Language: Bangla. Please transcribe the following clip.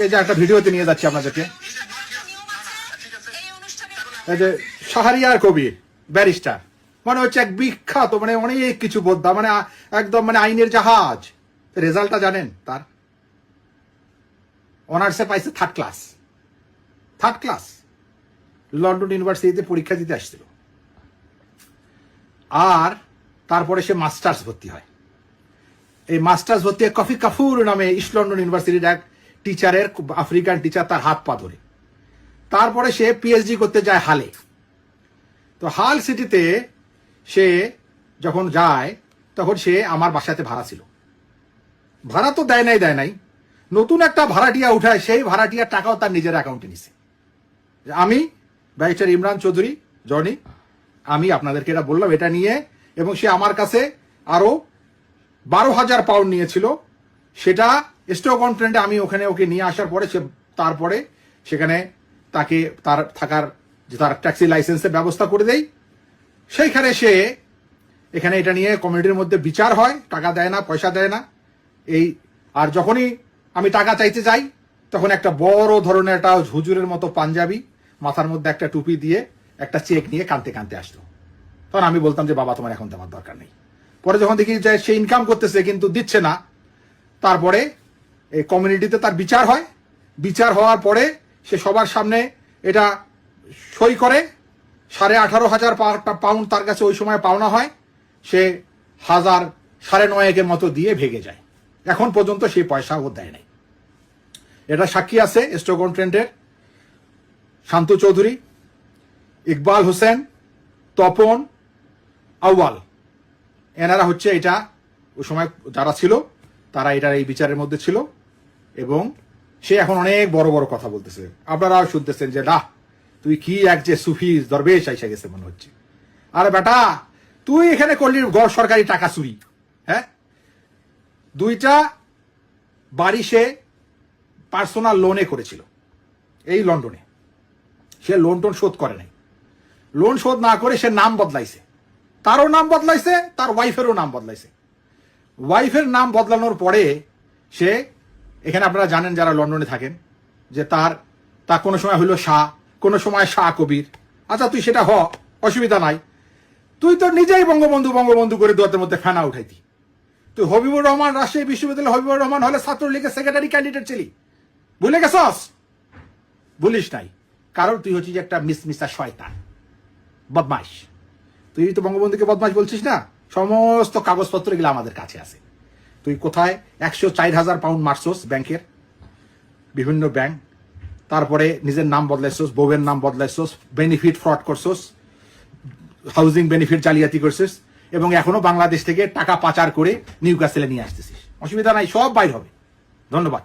এই যে একটা ভিডিওতে নিয়ে যাচ্ছি আপনাদেরকে। এই যে শাহরিয়ার কবির ব্যারিস্টার, মানে হচ্ছে এক বিখ্যাত, মানে অনেক কিছু বোদ্ধা, মানে একদম মানে আইনের জাহাজ। রেজাল্টটা জানেন? তার অনার্সে পাইছে থার্ড ক্লাস। লন্ডন ইউনিভার্সিটিতে পরীক্ষা দিতে আসছিল, আর তারপরে সে মাস্টার্স ভর্তি হয়। এই মাস্টার্স ভর্তি কফি কাফুর নামে ইস্ট লন্ডন ইউনিভার্সিটির এক টিচারের, আফ্রিকান টিচার, তার হাত পা ধরে। তারপরে সে পিএইচডি করতে যায় হালে। তো হাল সিটিতে সে যখন যায়, তখন সে আমার বাসাতে ভাড়া ছিল। ভাড়া তো দেয় নাই, নতুন একটা ভাড়াটিয়া উঠায়, সেই ভাড়াটিয়ার টাকাও তার নিজের অ্যাকাউন্টে নিছে। আমি ব্যারিস্টার ইমরান চৌধুরী জনি, আমি আপনাদেরকে এটা বললাম, এটা নিয়ে, এবং সে আমার কাছে আরো 12,000 পাউন্ড নিয়েছিল। সেটা স্টক অন ট্রেন্ডে আমি ওখানে ওকে নিয়ে আসার পরে সে তারপরে সেখানে তাকে তার থাকার যে তার ট্যাক্সি লাইসেন্সের ব্যবস্থা করে দেই। সেইখানে সে এখানে এটা নিয়ে কমিউনিটির মধ্যে বিচার হয়, টাকা দেয় না, পয়সা দেয় না। এই আর যখনই আমি টাকা চাইতে যাই, তখন একটা বড় ধরনের একটা হুজুরের মতো পাঞ্জাবি, মাথার মধ্যে একটা টুপি দিয়ে একটা চেক নিয়ে কাঁদতে আসতো। তখন আমি বলতাম যে বাবা, তোমার এখন দেওয়ার দরকার নেই। পরে যখন দেখি যে সে ইনকাম করতেছে কিন্তু দিচ্ছে না, তারপরে এই কমিউনিটিতে তার বিচার হয়। বিচার হওয়ার পরে সে সবার সামনে এটা সই করে। 18,500 পাউন্ড তার কাছে ওই সময় পাওনা হয়। সে 9,500 মতো দিয়ে ভেগে যায়। এখন পর্যন্ত সেই পয়সা ও দেয় নাই। এটা সাক্ষী আছে স্টক অন ট্রেন্ডের শান্তু চৌধুরী, ইকবাল হোসেন, তপন, আউয়াল, এনারা হচ্ছে এটা ওই সময় যারা ছিল, তারা এটা এই বিচারের মধ্যে ছিল। এবং সে এখন অনেক বড় বড় কথা বলতেছে, আপনারাও শুনতেছেন যে না, তুই কি এক যে সুফি দরবেশ আইসা গেছে মনে হচ্ছে। আরে বেটা, তুই এখানে করলি সরকারি টাকা চুরি। হ্যাঁ, 2টা বাড়ি সে পার্সোনাল লোনে করেছিল এই লন্ডনে। সে লোন টোন শোধ করে নাই। লোন শোধ না করে সে নাম বদলাইছে, তারও নাম বদলাইছে, তার ওয়াইফেরও নাম বদলাইছে। ওয়াইফের নাম বদলানোর পরে সে এখানে, আপনারা জানেন যারা লন্ডনে থাকেন, যে তার কোনো সময় হইলো শাহ, কোনো সময় শাহ কবির। আচ্ছা, তুই সেটা অসুবিধা নাই। তুই তো নিজেই বঙ্গবন্ধু করে দোয়াতের মধ্যে ফেনা উঠাইতি। তুই হবিবুর রহমান, রাজশাহী বিশ্ববিদ্যালয় হবিবুর রহমান হলে ছাত্রলীগের সেক্রেটারি ক্যান্ডিডেট ছিলি, ভুলে গেছস? বলিস নাই, কারণ তুই হচ্ছিস একটা মিসমিসা শয়তান, বদমাইশ। তুই তো বঙ্গবন্ধুকে বদমাইশ বলছিস না, সমস্ত কাগজপত্র এগুলো আমাদের কাছে আছে। তুই কোথায় 104,000 পাউন্ড মারছোস ব্যাংকের, বিভিন্ন ব্যাংক, তারপরে নিজের নাম বদলাইছোস, বউয়ের নাম বদলাইছোস, বেনিফিট ফ্রড করছোস, হাউজিং বেনিফিট জালিয়াতি করছিস, এবং এখনো বাংলাদেশ থেকে টাকা পাচার করে নিউ ক্যাসেলে নিয়ে আসতেছিস। অসুবিধা নাই, সব বাইর হবে। ধন্যবাদ।